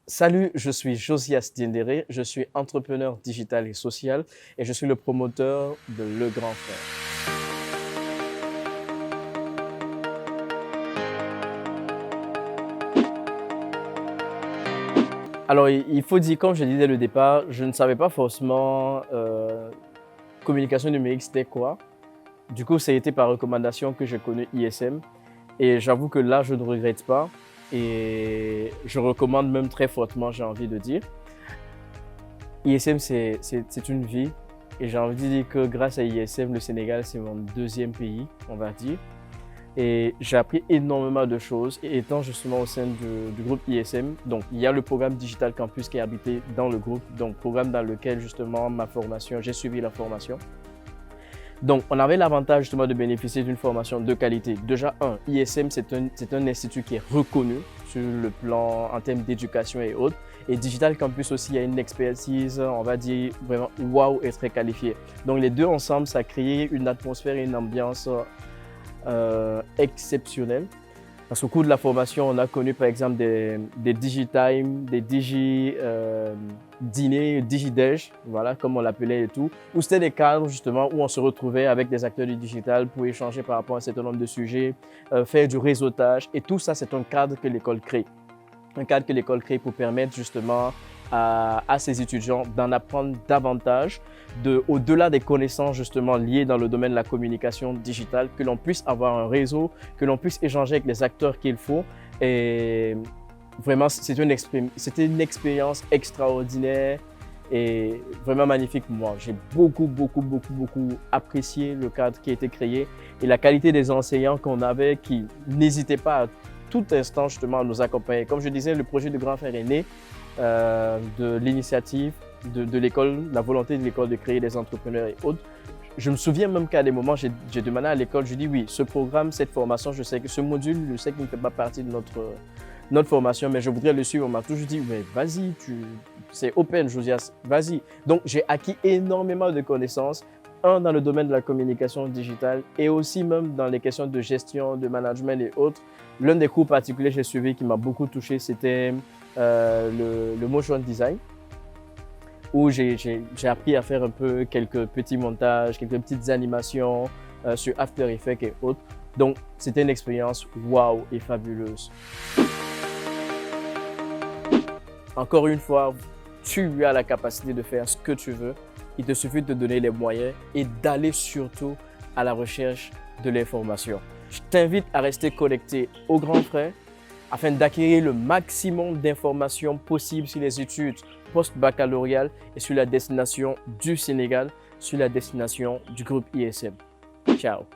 Salut, je suis Josias Diendéré, je suis entrepreneur digital et social et je suis le promoteur de Le Grand Frère. Alors, il faut dire, comme je disais au départ, je ne savais pas forcément communication numérique c'était quoi. Du coup, ça a été par recommandation que j'ai connu ISM et j'avoue que là, je ne regrette pas et je recommande même très fortement, j'ai envie de dire. ISM, c'est une vie et j'ai envie de dire que grâce à ISM, le Sénégal, c'est mon deuxième pays, on va dire. Et j'ai appris énormément de choses et étant justement au sein du groupe ISM, donc il y a le programme Digital Campus qui est habité dans le groupe, donc programme dans lequel justement j'ai suivi la formation. Donc on avait l'avantage justement de bénéficier d'une formation de qualité. Déjà ISM c'est un institut qui est reconnu sur le plan en termes d'éducation et autres. Et Digital Campus aussi a une expertise, on va dire vraiment waouh et très qualifiée. Donc les deux ensemble, ça a créé une atmosphère et une ambiance exceptionnelle. Parce qu'au cours de la formation, on a connu par exemple des DigiTime, des Dîner, DigiDej, voilà, comme on l'appelait et tout, où c'était des cadres justement où on se retrouvait avec des acteurs du digital pour échanger par rapport à un certain nombre de sujets, faire du réseautage. Et tout ça, c'est un cadre que l'école crée. Un cadre que l'école crée pour permettre justement à ses étudiants d'en apprendre davantage, au-delà des connaissances justement liées dans le domaine de la communication digitale, que l'on puisse avoir un réseau, que l'on puisse échanger avec les acteurs qu'il faut. Et vraiment, c'était une expérience extraordinaire et vraiment magnifique pour moi. J'ai beaucoup apprécié le cadre qui a été créé et la qualité des enseignants qu'on avait qui n'hésitaient pas à tout instant justement à nous accompagner. Comme je disais, le projet de Grand Frère est né de l'initiative de l'école, la volonté de l'école de créer des entrepreneurs et autres. Je me souviens même qu'à des moments, j'ai demandé à l'école, je dis oui, ce programme, cette formation, je sais que ce module, je sais qu'il ne fait pas partie de notre formation, mais je voudrais le suivre. On m'a toujours dit, mais vas-y, c'est open, Josias, vas-y. Donc, j'ai acquis énormément de connaissances, dans le domaine de la communication digitale et aussi même dans les questions de gestion, de management et autres. L'un des cours particuliers que j'ai suivi qui m'a beaucoup touché, c'était le motion design, où j'ai appris à faire un peu quelques petits montages, quelques petites animations sur After Effects et autres. Donc, c'était une expérience waouh et fabuleuse. Encore une fois, tu as la capacité de faire ce que tu veux. Il te suffit de te donner les moyens et d'aller surtout à la recherche de l'information. Je t'invite à rester connecté au Grand Frère afin d'acquérir le maximum d'informations possibles sur les études post-baccalauréales et sur la destination du Sénégal, sur la destination du groupe ISM. Ciao!